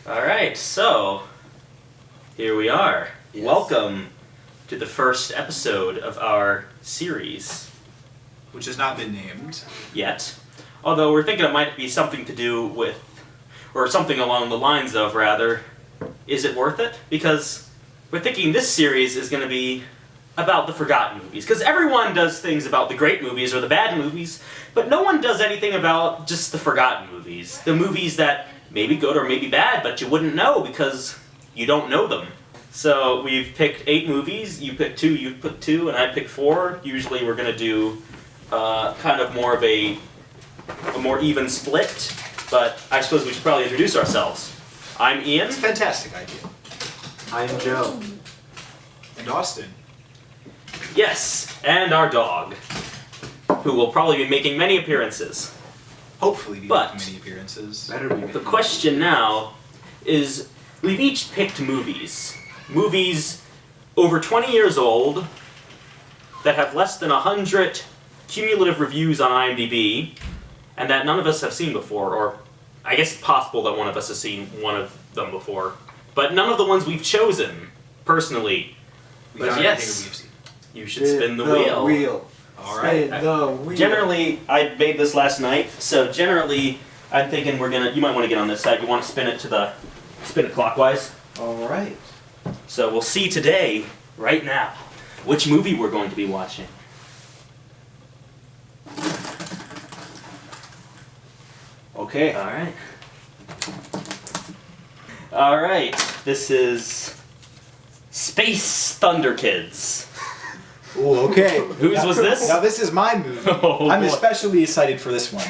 Alright, so here we are. Yes. Welcome to the first episode of our series. Which has not been named. Yet. Although we're thinking it might be something to do with, or something along the lines of, rather, is it worth it? Because we're thinking this series is going to be about the forgotten movies. Because everyone does things about the great movies or the bad movies, but no one does anything about just the forgotten movies. The movies that may be good or may be bad, but you wouldn't know because you don't know them. So we've picked 8 movies. You picked 2, you picked 2, and I picked 4. Usually we're going to do kind of more of a more even split, but I suppose we should probably introduce ourselves. I'm Ian. It's a fantastic idea. I'm Joe. And Austin. Yes, and our dog, who will probably be making many appearances. Hopefully be But- making many appearances. Better be. The question now is, we've each picked movies. Movies over 20 years old that have less than 100 cumulative reviews on IMDb, and that none of us have seen before, or I guess it's possible that one of us has seen one of them before, but none of the ones we've chosen, personally. We But found yes. everything that we've seen. You should spin the wheel. Alright. Spin the wheel. Generally, I made this last night, so generally, I'm thinking you might want to get on this side. You want to spin it clockwise. Alright. So we'll see today, right now, which movie we're going to be watching. Okay. Alright. Alright, this is Space Thunder Kids. Ooh, okay. Whose was this? Now this is my movie. Oh, I'm boy. especially excited for this one.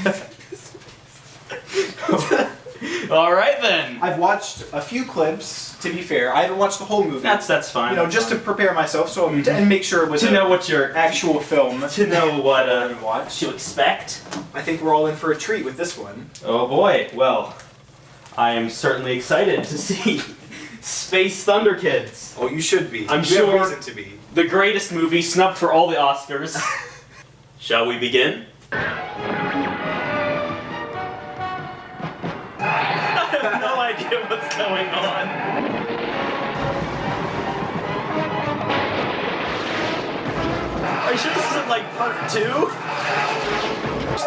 Alright then. I've watched a few clips, to be fair. I haven't watched the whole movie. That's fine. You know, that's just to fine. prepare myself, so and make sure it was to an know what you're actual film. to know what to watch. to expect. I think we're all in for a treat with this one. Oh boy, well, I am certainly excited to see Space Thunder Kids. Oh, you should be. I'm You sure- have reason to be. The greatest movie, snubbed for all the Oscars. Shall we begin? I have no idea what's going on. Are you sure this isn't like part 2?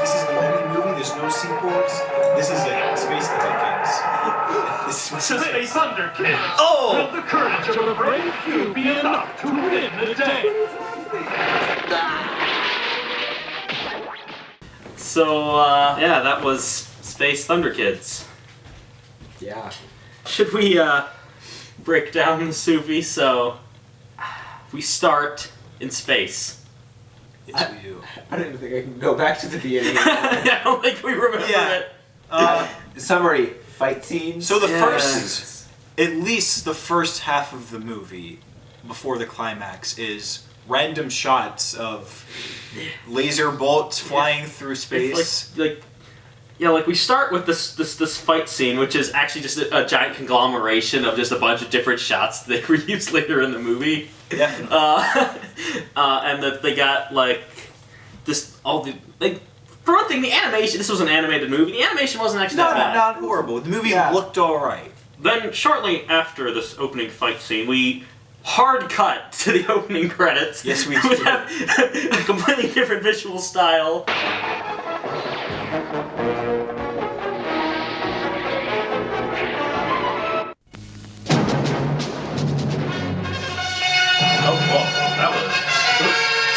This is the only movie. There's no sequels. This is it. Space Thunder Kids. This is So Space Thunder Kids. Will Oh! the courage of a brave few be enough to win the day? So, yeah, that was Space Thunder Kids. Yeah. Should we break down the movie? So we start in space. Yes, we do. I don't even think I can go back to the beginning. I don't think we remember Yeah. it. Summary. Fight scenes. So the Yes. first, at least the first half of the movie, before the climax, is random shots of laser bolts flying through space. It's like we start with this fight scene, which is actually just a giant conglomeration of just a bunch of different shots that they reuse later in the movie. Definitely. And that they got like this all the like. For one thing, the animation. This was an animated movie. The animation wasn't actually that bad. not horrible. The movie Yeah. looked alright. Then, shortly after this opening fight scene, we hard cut to the opening credits. Yes, we Which did. have a completely different visual style. Oh, whoa, that was...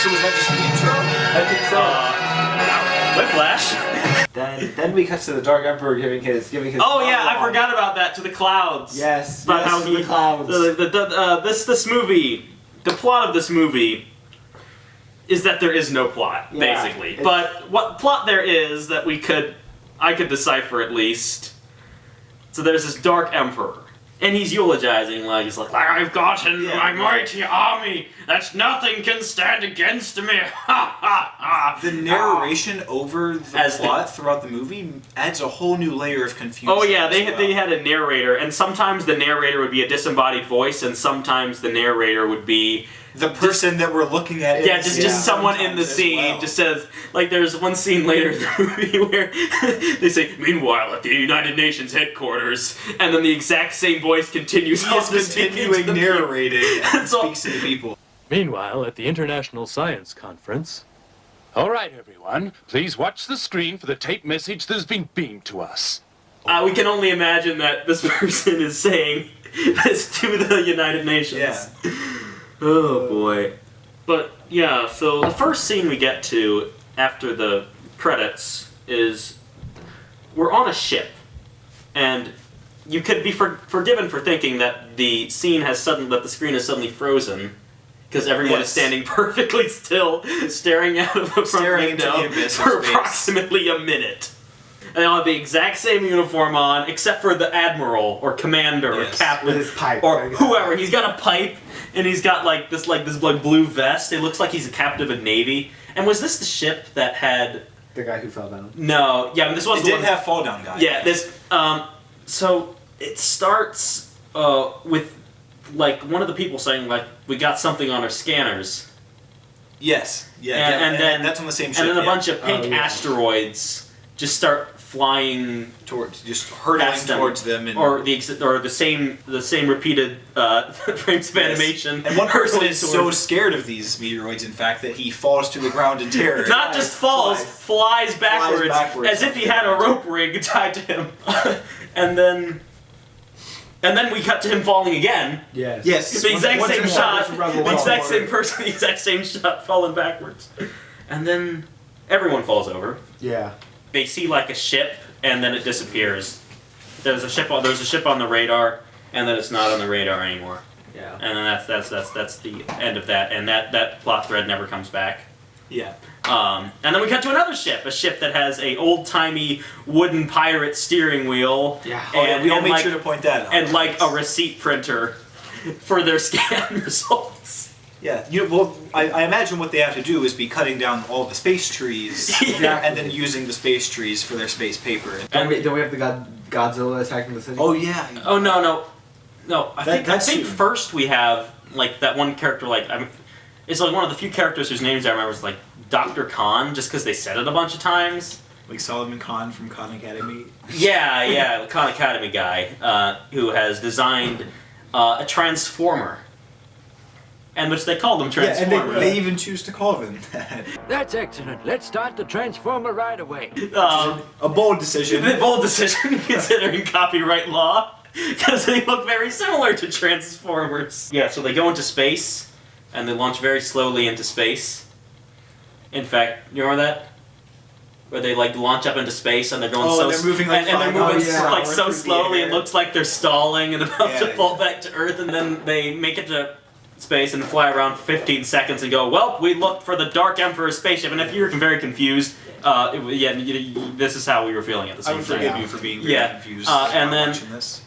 So was that just the intro? I think so. Whiplash. Then we cut to the Dark Emperor giving his. Oh yeah, I forgot about that. To the clouds. Yes. About yes, how to he the clouds. this movie, the plot of this movie is that there is no plot, Yeah, basically. it's- But what plot there is that I could decipher at least. So there's this Dark Emperor, and he's eulogizing he's like I've gotten my mighty army that nothing can stand against me. Ha ha ha. The narration over the As plot throughout the movie adds a whole new layer of confusion. Oh yeah, as they well. had a narrator, and sometimes the narrator would be a disembodied voice, and sometimes the narrator would be the person that we're looking at. In Yeah, the just scene just someone in the sometimes as scene well. just says, like, there's one scene later in the movie where they say, "Meanwhile, at the United Nations headquarters," and then the exact same voice continues He on is to speak to continuing the people. narrating and So- speaks to the people. Meanwhile, at the International Science Conference. All right, everyone. Please watch the screen for the tape message that has been beamed to us. We can only imagine that this person is saying this to the United Nations. Yeah. Oh boy. But yeah, so the first scene we get to after the credits is we're on a ship, and you could be forgiven for thinking that the scene has that the screen is suddenly frozen because everyone is Yes. standing perfectly still, staring out of the front Staring into window the abyss of for space. approximately a minute. And they all have the exact same uniform on, except for the admiral or commander or Yes. captain With his pipe. or whoever. He's got a pipe and he's got this blue vest. It looks like he's a captain of a navy. And was this the ship that had? The guy who fell down. No, yeah, this was It the didn't one. have fall down guy. Yeah, this. So it starts with like one of the people saying like we got something on our scanners, Yes. Yeah. And- yeah, and then- that's on the same ship. and then a yeah. bunch of pink Oh, yeah. asteroids just start flying towards just hurtling past them, towards them, and or the same repeated frames of Yes. animation. And one person hurtling is so towards- scared of these meteoroids, in fact, that he falls to the ground in terror. not just falls, flies backwards, backwards. as if he had a rope rig tied to him, and then we cut to him falling again. Yes. Yes. The exact once same more. shot, Rebel the exact War. same person, the exact same shot, falling backwards, and then everyone falls over. Yeah. They see like a ship, and then it disappears. There's a ship on the radar, and then it's not on the radar anymore. Yeah. And then that's the end of that, and that plot thread never comes back. Yeah. And then we cut to another ship, a ship that has a old-timey wooden pirate steering wheel. Yeah. And, we all and make like, sure to point that out. and like a receipt printer for their scan results. Yeah, I imagine what they have to do is be cutting down all the space trees Yeah. and then using the space trees for their space paper. Don't we have the Godzilla attacking the city? Oh yeah. Oh no. I think that's soon. first we have like that one character it's like one of the few characters whose names I remember is like Dr. Khan, just because they said it a bunch of times. Like Solomon Khan from Khan Academy. Yeah, the Khan Academy guy who has designed a transformer, and which they call them Yeah, and transformers. they even choose to call them that. That's excellent. Let's start the transformer right away. A bold decision. The bold decision considering copyright law, because they look very similar to Transformers. Yeah, so they go into space, and they launch very slowly into space. In fact, you remember that? Where they like launch up into space and they're going Oh, so and they're moving like and they're 5 moving miles an like hour so through the slowly. It air. looks like they're stalling and about to Yeah. fall back to Earth, and then they make it to space and fly around for 15 seconds and go, well, we looked for the Dark Emperor spaceship. And if you're very confused, this is how we were feeling at the I same would time. forgive you for being very Yeah. confused. And then- watching this.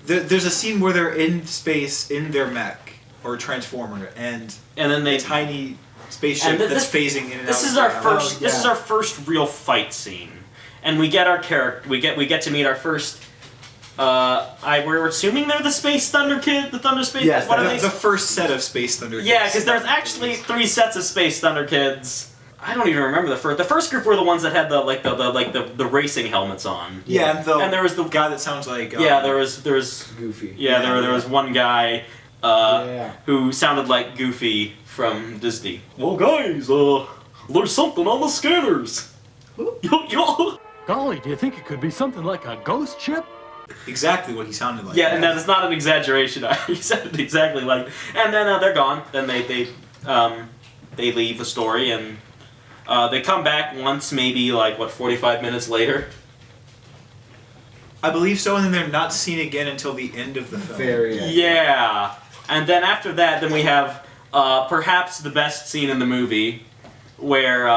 There's a scene where they're in space in their mech or transformer, and And then a they tiny spaceship And that's phasing in and out. This is of the our ground. first. Oh, This is yeah. our first real fight scene, and we get our character. We get to meet our first. We're assuming they're the Space Thunder Kid, the Thunder Space. Yes, what are The they? first set of Space Thunder. Yeah, Kids. because there's actually 3 sets of Space Thunder Kids. I don't even remember the first. The first group were the ones that had the racing helmets on. Yeah, and there was the guy that sounds like. Yeah, there was Goofy. there was one guy Yeah. who sounded like Goofy from Disney. Well, guys, there's something on the scanners. Golly, do you think it could be something like a ghost ship? exactly what he sounded like. Yeah, and that is not an exaggeration. He said it exactly like. And then they're gone. Then they leave the story, and they come back once, maybe 45 minutes later. I believe so, and then they're not seen again until the end of the film. Very. Yeah, and then after that, then we have perhaps the best scene in the movie, where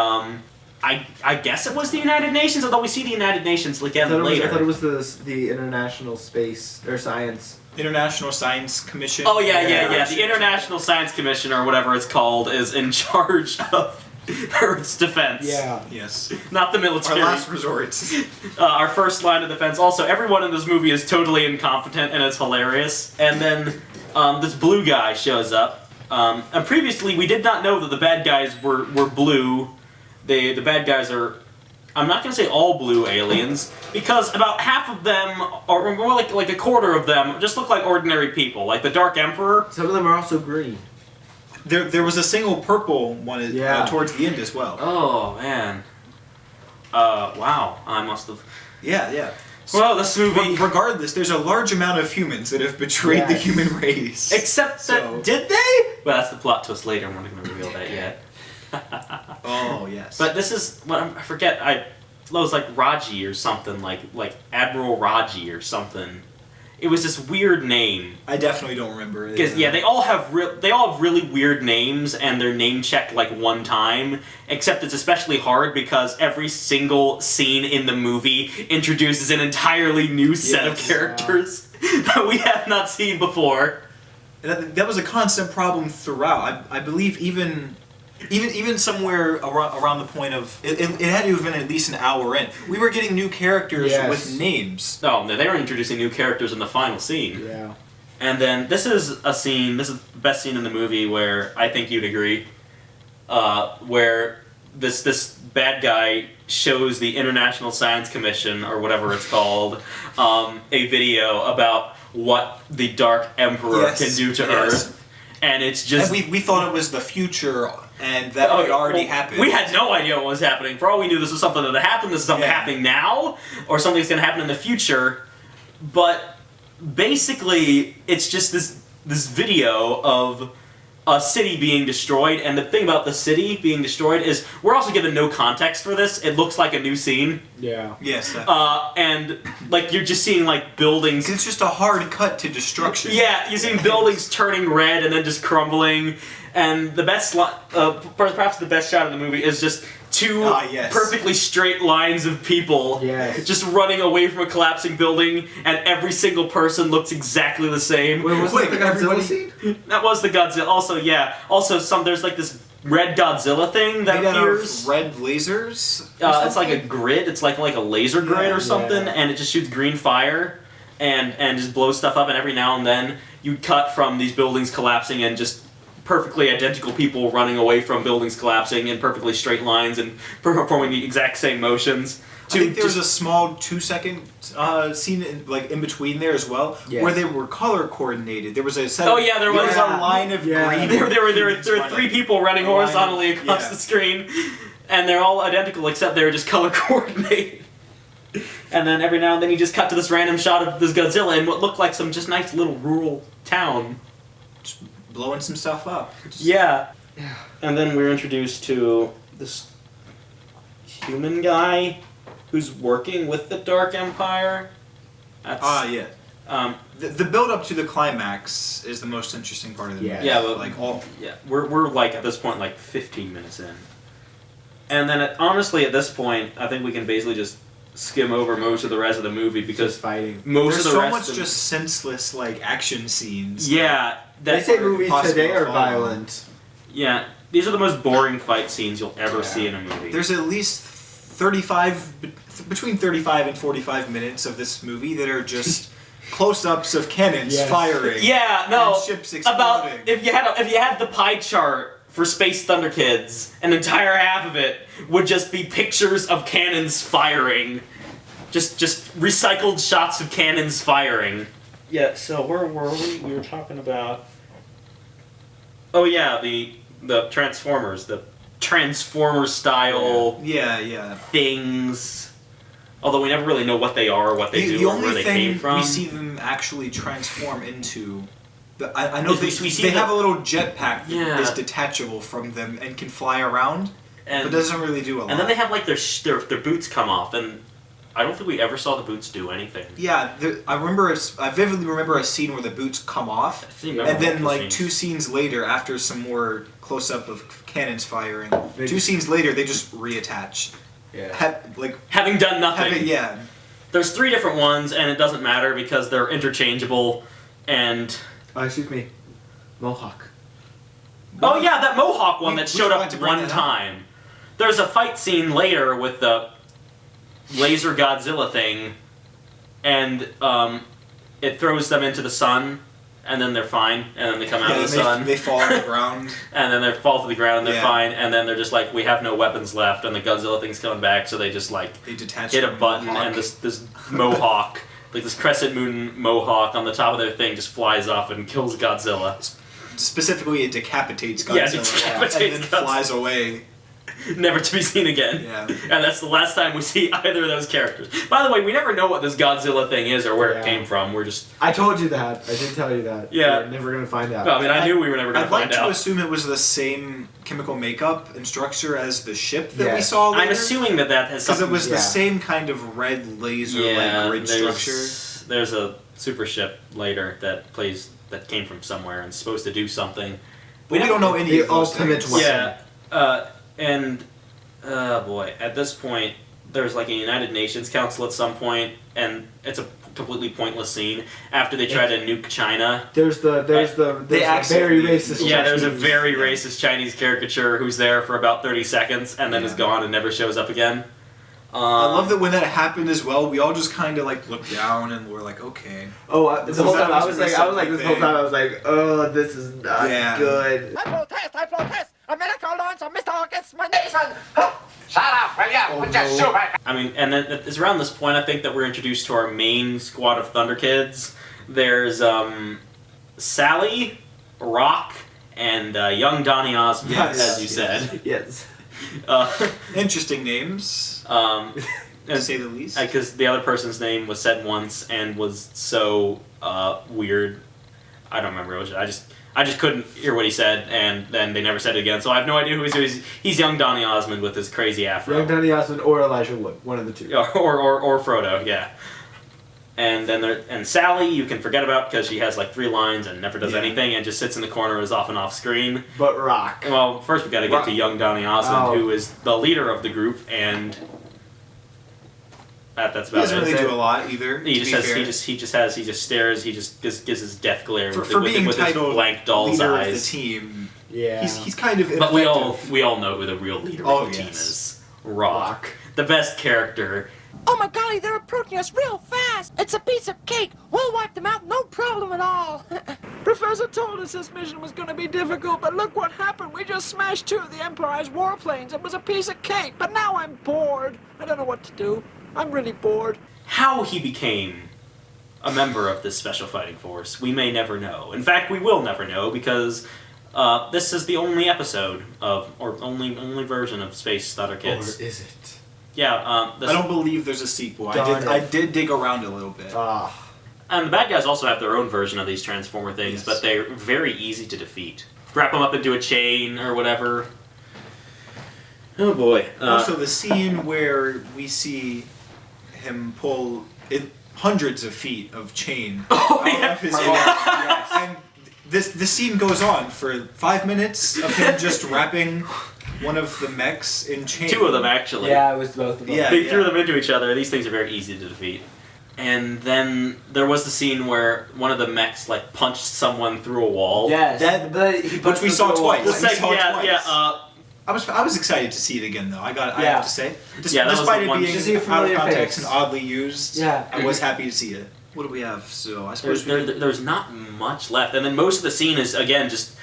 I guess it was the United Nations, although we see the United Nations again later. I thought it was the International Space or Science. International Science Commission. Oh yeah. The International Science Commission, or whatever it's called, is in charge of Earth's defense. Yes. Not the Our military. last resort. Our first line of defense. Also, everyone in this movie is totally incompetent, and it's hilarious. And then this blue guy shows up, And previously, we did not know that the bad guys were blue. The bad guys are, I'm not going to say all blue aliens, because about half of them, or more like a quarter of them, just look like ordinary people. Like the Dark Emperor. Some of them are also green. There was a single purple one towards the end as well. Oh, man. Wow. I must have... Yeah. Well, this movie... Regardless, there's a large amount of humans that have betrayed the human race. Except that... Did they? Well, that's the plot twist later. I'm not going to reveal that yet. Oh, yes. But this is... I forget. It was like Raji or something. Like Admiral Raji or something. It was this weird name. I definitely don't remember it. Because they all have really weird names, and they're name checked like one time. Except it's especially hard because every single scene in the movie introduces an entirely new set of characters that we have not seen before. And that was a constant problem throughout. I believe even somewhere around the point of it had to have been at least an hour in. We were getting new characters with names. Oh, no, they were introducing new characters in the final scene. Yeah. And then this is the best scene in the movie where I think you'd agree, where this bad guy shows the International Science Commission, or whatever it's called, a video about what the Dark Emperor can do to Earth. And it's just... And we thought it was the future, and that had already happened. We had no idea what was happening. For all we knew, this was something that had happened. This is something happening now, or something that's going to happen in the future. But basically, it's just this video of a city being destroyed. And the thing about the city being destroyed is we're also given no context for this. It looks like a new scene. Yeah. Yes. And like you're just seeing like buildings. It's just a hard cut to destruction. Yeah, you're seeing buildings turning red and then just crumbling. And the best, perhaps the best shot of the movie is just two perfectly straight lines of people just running away from a collapsing building, and every single person looks exactly the same. Wait, was that the Godzilla scene? That was the Godzilla. Also, there's like this red Godzilla thing that appears. Red lasers. It's like a grid. It's like a laser grid or something, and it just shoots green fire, and just blows stuff up. And every now and then you cut from these buildings collapsing and just perfectly identical people running away from buildings collapsing in perfectly straight lines and performing the exact same motions. I think there was a small 2-second scene in between there as well, where they were color coordinated. There was a set. Oh yeah, there was a line of green. There were three people running horizontally across the screen, and they're all identical except they were just color coordinated. And then every now and then you just cut to this random shot of this Godzilla in what looked like some just nice little rural town. Blowing some stuff up. Yeah. And then we're introduced to this human guy who's working with the Dark Empire. Yeah. The build up to the climax is the most interesting part of the movie. Yeah, but we're like at this point like 15 minutes in. And then honestly at this point, I think we can basically just skim over most of the rest of the movie because just fighting. There's so much just senseless action scenes. Yeah. They say movies today are violent. Yeah, these are the most boring fight scenes you'll ever see in a movie. There's at least between 35 and 45 minutes of this movie that are just close-ups of cannons firing. Yeah, no. And ships exploding. If you had the pie chart for Space Thunder Kids, an entire half of it would just be pictures of cannons firing. Just recycled shots of cannons firing. Yeah, so where were we? We were talking about... Oh yeah, the Transformers, the Transformer-style things. Although we never really know what they are, what they do, or where they came from. The only thing we see them actually transform into... I know they have a little jetpack that is detachable from them and can fly around, but doesn't really do a lot. And then they have like their boots come off, and I don't think we ever saw the boots do anything. Yeah, I vividly remember a scene where the boots come off, and then like 2 scenes later, after some more close-up of cannons firing, 2 scenes later they just reattach. Yeah. Having done nothing. There's 3 different ones, and it doesn't matter because they're interchangeable, and... excuse me. Mohawk. Oh yeah, that Mohawk one that showed up one time. There's a fight scene later with the laser Godzilla thing, and it throws them into the sun, and then they're fine, and then they come out of the and sun, they fall on the ground. and then they fall to the ground and they're Yeah. fine, and then they're just like, we have no weapons left, and the Godzilla thing's coming back, so they just like They detach hit a their button, mohawk. and this mohawk, like this crescent moon mohawk on the top of their thing just flies off and kills Godzilla. Specifically, it decapitates Godzilla Yeah, it decapitates and then Godzilla. flies away. Never to be seen again. Yeah. And that's the last time we see either of those characters. By the way, we never know what this Godzilla thing is or where it Yeah. came from. We're just... I told you that. I did tell you that. Yeah. We're never gonna find out. Well, I mean, I knew we were never going I'd to like find to out. assume it was the same chemical makeup and structure as the ship that we Yes. saw later. I'm assuming that has Because something... it was Yeah. the same kind of red laser-like grid structure. There's a super ship later that came from somewhere and is supposed to do something. We don't know any The of those ultimate things. weapon. Yeah, and boy, at this point, there's like a United Nations Council at some point, and it's a completely pointless scene after they try to nuke China. There's the very accidentally- racist. Yeah, there's a Chinese. very racist Chinese caricature who's there for about 30 seconds and then is Yeah. gone and never shows up again. I love that when that happened as well, we all just kind of like looked down and were like, okay. Oh, the whole time I was really like, this whole thing. time I was like, oh, this is not Yeah. good. I protest! America launch a missile against my nation! Shut up, will ya? Put your shoe back! I mean, and then it's around this point I think that we're introduced to our main squad of Thunder Kids. There's Sally, Rock, and young Donny Osmond, Yes. as you said. Yes. Interesting names, to say the least. Because the other person's name was said once and was so weird. I don't remember. I just couldn't hear what he said, and then they never said it again. So I have no idea who he's young Donny Osmond with his crazy afro. Young Donny Osmond or Elijah Wood, one of the two. or Frodo, yeah. And then Sally, you can forget about because she has like 3 lines and never does Yeah. anything and just sits in the corner, is off and off screen. But Rock. Well, first we got to get to young Donny Osmond, Oh. who is the leader of the group, and that's He about doesn't it. really do a lot either. He to just be has, fair. he just stares, he just gives his death glare for, with, for with, being with his titled blank doll's leader eyes. of the team. Yeah. He's kind of But we all ineffective. know who the real leader Oh, of the team yes. is. Rock. The best character. Oh my golly, they're approaching us real fast! It's a piece of cake! We'll wipe them out, no problem at all! Professor told us this mission was gonna be difficult, but look what happened! We just smashed 2 of the Empire's warplanes! It was a piece of cake, but now I'm bored! I don't know what to do. I'm really bored. How he became a member of this special fighting force, we may never know. In fact, we will never know because this is the only episode of, or only version of Space Thunder Kids. Or is it? Yeah, I don't believe there's a sequel. Darn I it. did dig around a little bit. and the bad guys also have their own version of these Transformer things, Yes. but they're very easy to defeat. Wrap them up into a chain or whatever. Oh boy. Also, the scene where we see him pull hundreds of feet of chain out of his arm. And this scene goes on for 5 minutes of him just wrapping one of the mechs in chain. 2 of them, actually. Yeah, it was both of them. Yeah. They threw them into each other. These things are very easy to defeat. And then there was the scene where one of the mechs like punched someone through a wall. Yes. Which we saw twice. The We second, saw it yeah, twice. yeah. I was excited to see it again though. I Yeah. have to say, Yeah, that was despite the it one- being Just see a out of familiar context face. and oddly used, Yeah. I was happy to see it. What do we have? So I suppose There's not much left, and then most of the scene is again just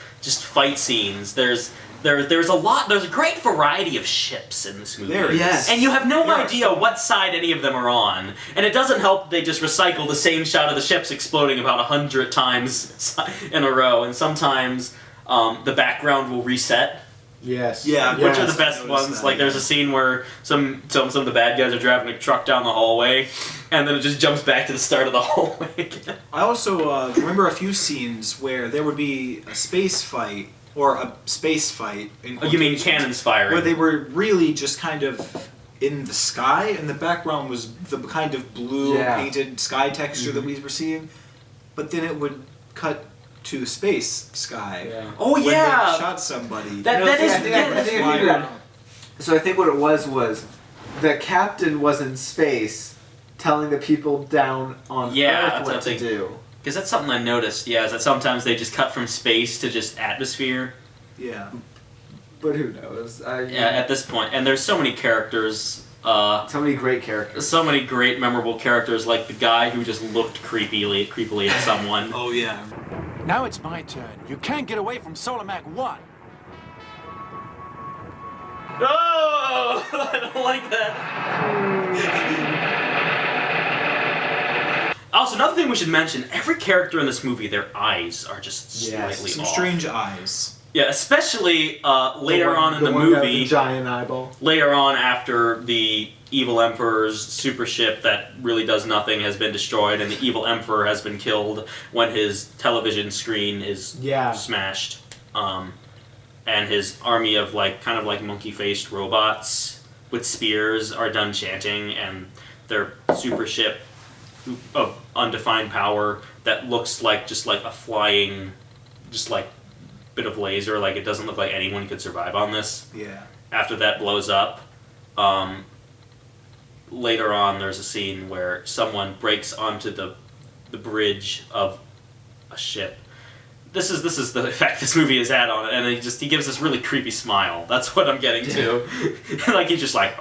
fight scenes. There's a lot. There's a great variety of ships in this movie. There is. Yes. And you have no There are idea so- what side any of them are on. And it doesn't help they just recycle the same shot of the ships exploding about 100 times in a row. And sometimes the background will reset, Yes. Yeah, which are Yes, the best I noticed ones. that, Like there's yeah. a scene where some of the bad guys are driving a truck down the hallway, and then it just jumps back to the start of the hallway again. I also remember a few scenes where there would be a space fight or a space fight. In Oh, you mean quotations, cannons firing? where they were really just kind of in the sky, and the background was the kind of blue Yeah. painted sky texture Mm-hmm. that we were seeing. But then it would cut to space sky. Yeah. Oh when yeah, they shot somebody. That- No, that see, is- I think I fly agree with that. around. So I think what it was the captain was in space telling the people down on Yeah, Earth that's what what to I think. do. because that's something I noticed. Yeah, is that sometimes they just cut from space to just atmosphere. Yeah. But who knows? Yeah, at this point, and there's so many characters. So many great characters. So many great, memorable characters, like the guy who just looked creepily at someone. Oh yeah. Now it's my turn. You can't get away from Solar Mac 1. No! I don't like that. Also, another thing we should mention, every character in this movie, their eyes are just slightly Some off. strange eyes. Yeah, especially later on in the one guy with movie. the giant eyeball. Later on, after the evil Emperor's super ship that really does nothing has been destroyed, and the evil Emperor has been killed when his television screen is smashed, and his army of kind of monkey-faced robots with spears are done chanting, and their super ship of undefined power that looks like just like a flying, bit of laser. Like, it doesn't look like anyone could survive on this. Yeah. After that blows up, later on there's a scene where someone breaks onto the bridge of a ship. This is the effect this movie has had on it, and he gives this really creepy smile. That's what I'm getting to. Like, he's just like,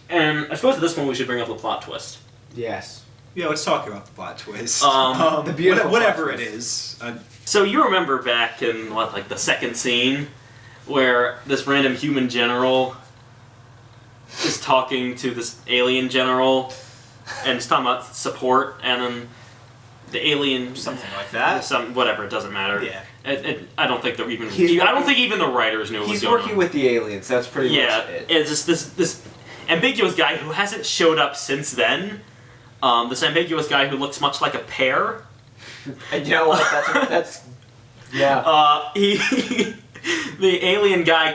and I suppose at this point we should bring up the plot twist. Yes. Yeah, let's talk about the plot twist. The beautiful whatever plot it twist. is. So you remember back in the second scene where this random human general is talking to this alien general, and he's talking about support, and then the alien Something like that. Whatever, it doesn't matter. Yeah. I don't think they're even. He's I don't think even the writers knew what was He's going working on. with the aliens. That's pretty much it. It's just this ambiguous guy who hasn't showed up since then. This ambiguous guy who looks much like a pear. And you know what? That's yeah. The alien guy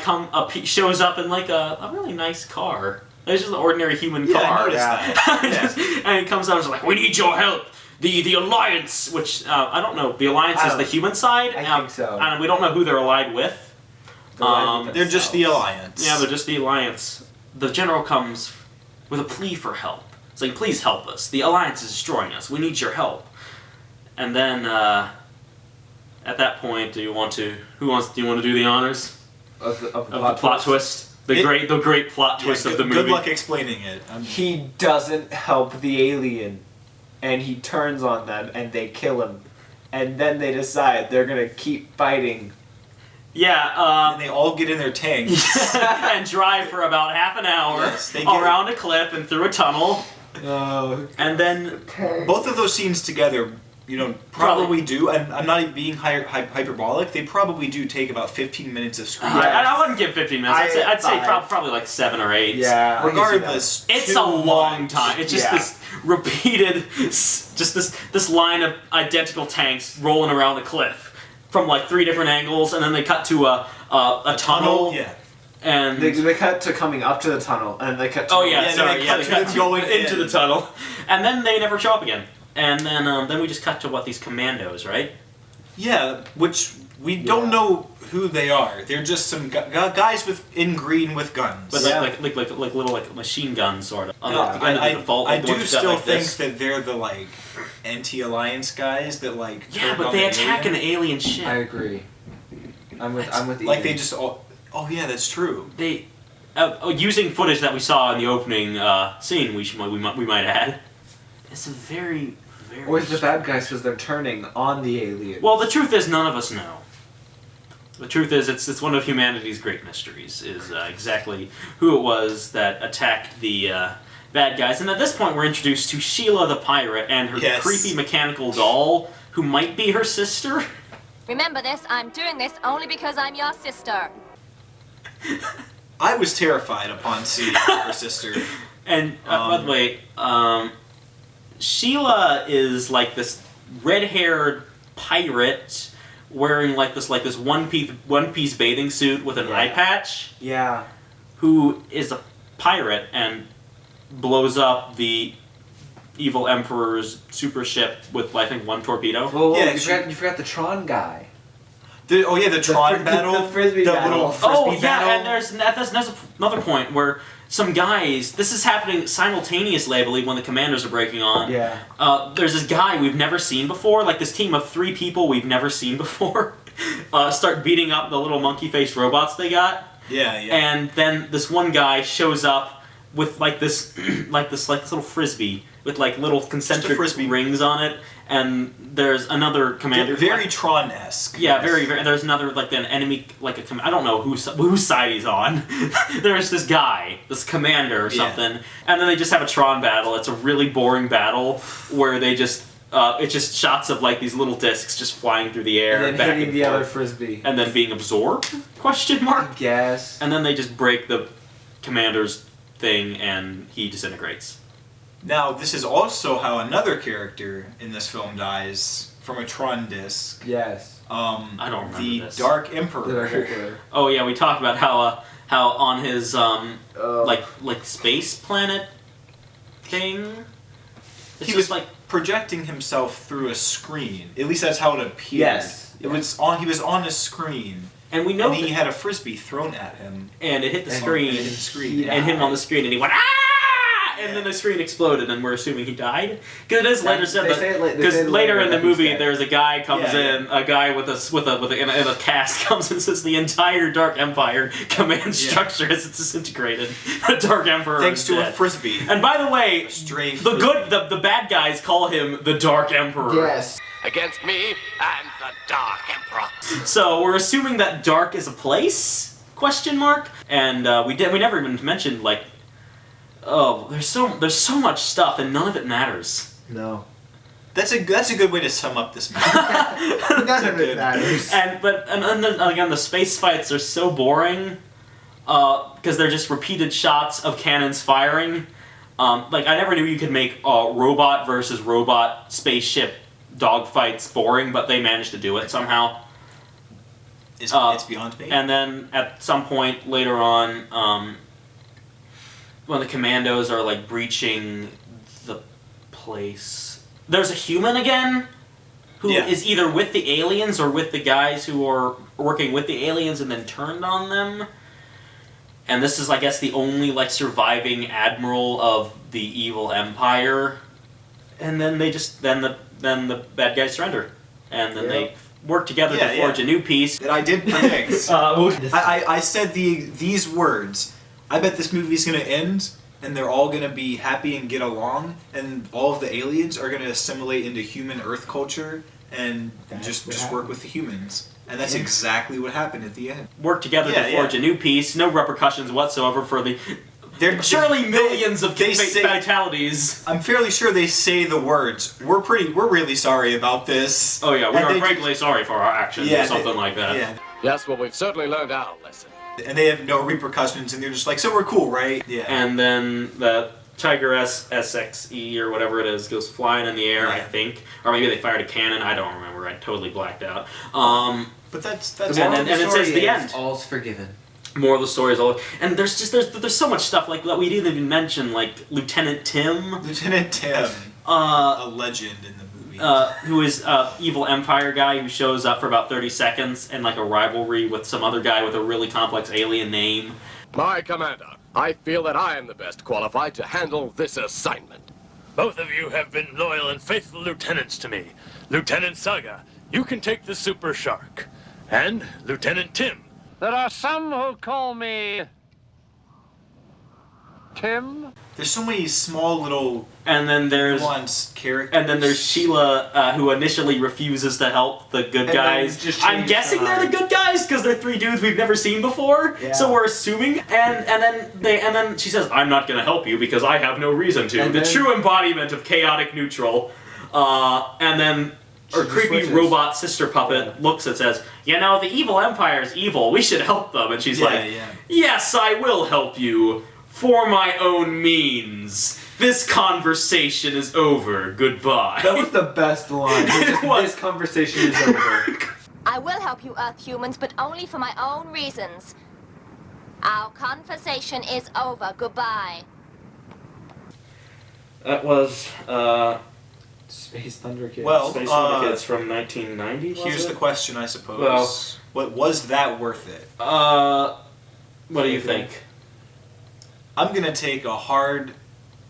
shows up in like a really nice car. It's just an ordinary human car. I noticed that. And he comes out and is like, "We need your help. The Alliance," which I don't know. The Alliance is the human side. I think so. And we don't know who they're allied with. They're just the Alliance. Yeah, they're just the Alliance. The general comes with a plea for help. It's like, "Please help us. The Alliance is destroying us. We need your help." And then at that point, do you want to do the honors Of the plot twist? The great plot twist of the movie. Good luck explaining it. He doesn't help the alien, and he turns on them, and they kill him, and then they decide they're gonna keep fighting. Yeah, and they all get in their tanks and drive for about half an hour around a cliff and through a tunnel. And then both of those scenes together, probably do. I'm not being hyperbolic. They probably do take about 15 minutes of screen time. I wouldn't give 15 minutes. I'd say probably like 7 or 8. Yeah. Regardless, it's a long time. It's just this repeated, this line of identical tanks rolling around the cliff from like 3 different angles, and then they cut to a tunnel. Yeah. And they cut to coming up to the tunnel, and they cut to they cut to going into the tunnel, and then they never show up again. And then we just cut to these commandos, right? Yeah, which we don't know who they are. They're just some guys in green with guns. But like little machine guns, sort of. I do still think that they're the anti-alliance guys that Yeah, but they attack an alien ship. I agree. I'm with Ian. They just all. Oh yeah, that's true. They using footage that we saw in the opening scene. We might add. It's a very. Or is the bad guys because they're turning on the aliens? Well, the truth is, none of us know. The truth is, it's one of humanity's great mysteries, is exactly who it was that attacked the bad guys. And at this point, we're introduced to Sheila the pirate and her creepy mechanical doll, who might be her sister. Remember this, I'm doing this only because I'm your sister. I was terrified upon seeing her sister. And, by the way, Sheila is like this red-haired pirate wearing this one-piece bathing suit with an eye patch. Yeah. Who is a pirate and blows up the evil Emperor's super ship with, I think, 1 torpedo. Well, you forgot the Tron guy. The Tron battle? The Frisbee battle. Battle. And there's another point where some guys, this is happening simultaneously, I believe, when the commanders are breaking on. Yeah. There's this guy we've never seen before, this team of 3 people we've never seen before, start beating up the little monkey-faced robots they got. Yeah. And then this one guy shows up with this little frisbee with little concentric rings on it, and there's another commander. Very Tron-esque. Yeah, very. There's another like an enemy, like I don't know whose side he's on. There's this guy, this commander or something, and then they just have a Tron battle. It's a really boring battle where they just. It's just shots of like these little discs just flying through the air, and then hitting the other frisbee, and then being absorbed? Question mark. I guess. And then they just break the commander's thing, and he disintegrates. Now, this is also how another character in this film dies from a Tron disc. Yes. I don't remember the this. Dark Emperor. Oh yeah, we talked about how on his like space planet thing. He was like projecting himself through a screen. At least that's how it appeared. Yes. He was on a screen. And we know he had a frisbee thrown at him. And it hit the screen. And it hit the screen. And hit him on the screen, and he went, ah! And then the screen exploded, and we're assuming he died. Because it is later said that. Because later in the movie, there's a guy comes in, a guy in a cast comes and says the entire Dark Empire command structure has disintegrated. The Dark Emperor thanks is to dead. a frisbee. And by the way, the bad guys call him the Dark Emperor. Yes. Against me and the Dark Emperor. So we're assuming that Dark is a place? Question mark. And we never even mentioned like. Oh, there's so much stuff and none of it matters. No. That's a good way to sum up this movie. None of it matters. And then, again, the space fights are so boring because they're just repeated shots of cannons firing. Like I never knew you could make robot versus robot spaceship dogfights boring, but they managed to do it somehow. It's beyond me. And then at some point later on. When the commandos are like breaching the place, there's a human again who is either with the aliens or with the guys who are working with the aliens and then turned on them. And this is, I guess, the only like surviving admiral of the evil empire. And then they just then the bad guys surrender, and then they work together to forge a new peace. That I did predict. I said these words. I bet this movie's going to end, and they're all going to be happy and get along, and all of the aliens are going to assimilate into human Earth culture and just work with the humans. And that's exactly what happened at the end. Work together to forge a new peace. No repercussions whatsoever for the... surely millions of fatalities. I'm fairly sure they say the words, we're really sorry about this. Oh yeah, we are greatly sorry for our actions, or something like that. Yeah. Yes, well, we've certainly learned our lesson. And they have no repercussions, and they're just like, so we're cool, right? Yeah. And then the Tiger SXE or whatever it is goes flying in the air, I think. Or maybe they fired a cannon, I don't remember, I totally blacked out. But that's and it says the end. All's forgiven. More of the story is all, and there's so much stuff like that we didn't even mention, like Lieutenant Tim. A legend in the movie. Who is evil Empire guy who shows up for about 30 seconds in like a rivalry with some other guy with a really complex alien name. My commander, I feel that I am the best qualified to handle this assignment. Both of you have been loyal and faithful lieutenants to me. Lieutenant Saga, you can take the Super Shark. And Lieutenant Tim. There are some who call me... Tim? There's so many small little nuanced characters. And then there's Sheila, who initially refuses to help the good guys. I'm guessing they're the good guys because they're three dudes we've never seen before. Yeah. So we're assuming. And then she says, "I'm not going to help you because I have no reason to." The true embodiment of chaotic neutral. And then her creepy robot sister puppet looks and says, "You know, the evil empire's evil. We should help them." And she's like, "Yes, I will help you. For my own means. This conversation is over. Goodbye." That was the best line. This conversation is over. I will help you Earth humans, but only for my own reasons. Our conversation is over. Goodbye. That was, Space Thunder Kids. Well, Space Thunder Kids from 1990, Here's the question, I suppose. Well, was that worth it? What do you think? I'm gonna take a hard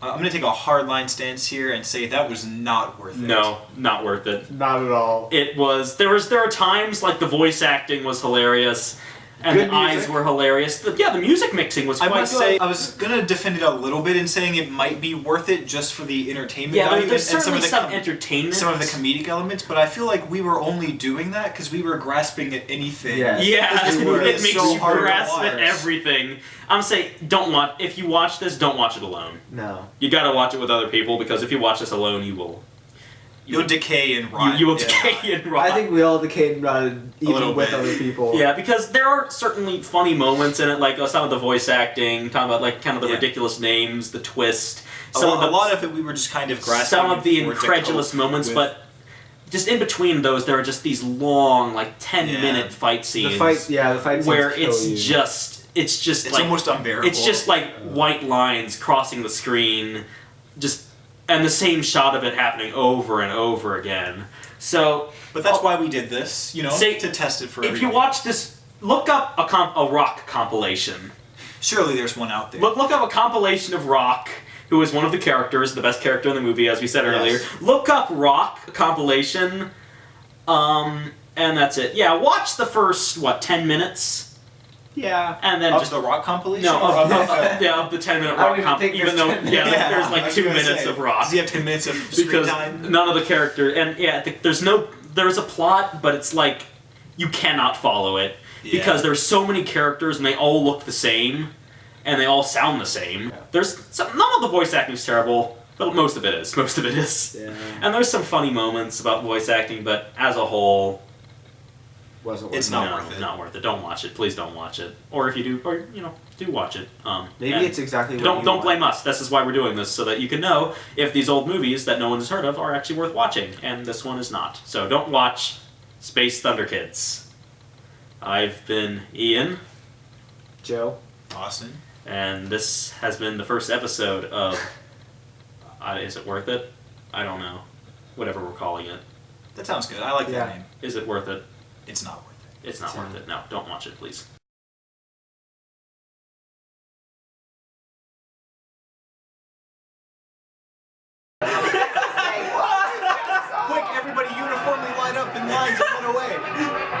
line stance here and say that was not worth it. No, not worth it. Not at all. It was. There are times like the voice acting was hilarious. And Good the eyes music. were hilarious. The music mixing was I quite must good. say, I was gonna defend it a little bit in saying it might be worth it just for the entertainment Yeah, value there's and certainly some com- entertainment. some of the comedic elements, but I feel like we were only doing that because we were grasping at anything. Yes. Yeah, This it movie is makes so you hard to grasp watch. at everything. I'm saying, don't watch. If you watch this, don't watch it alone. No. You gotta watch it with other people because if you watch this alone, you will. You'll decay and rot. You will Yeah. decay and rot. I think we all decayed and rotted little even with bit. other people. Yeah, because there are certainly funny moments in it, like some of the voice acting, talking about like kind of the Yeah. ridiculous names, the twist. A lot of it we were just kind of grasping. Some of the for it to incredulous cope moments, with. but just in between those, there are just these long, like 10-minute fight scenes. The fight scenes where kill it's you. just it's like almost unbearable. it's just like white lines crossing the screen, and the same shot of it happening over and over again. So, But that's why we did this, to test it for. if you everybody. watch this, look up a Rock compilation. Surely there's one out there. Look up a compilation of Rock, who is one of the characters, the best character in the movie, as we said earlier. Yes. Look up Rock compilation, and that's it. Yeah, watch the first 10 minutes, Yeah. and then of just the rock compilation. no, Or of the- the 10-minute I don't Rock even comp. think Even there's though 10 minutes. there's I like was 2 gonna minutes say, of Rock. Does he have 10 minutes of screen Because time? none of the character and there's a plot, but it's like you cannot follow it because there's so many characters and they all look the same and they all sound the same. None of the voice acting is terrible, but most of it is. Yeah. And there's some funny moments about voice acting, but as a whole, Wasn't It's worth not no, worth it. not worth it. Don't watch it. Please don't watch it. Or if you do, do watch it. Maybe and it's exactly what don't you don't want. blame us. This is why we're doing this, so that you can know if these old movies that no one's heard of are actually worth watching, and this one is not. So don't watch Space Thunder Kids. I've been Ian, Joe. Austin. and this has been the first episode of Is It Worth It? I don't know. Whatever we're calling it. That sounds good. I like Yeah. that name. Is it worth it? It's not worth it. It's not worth it. No, don't watch it, please.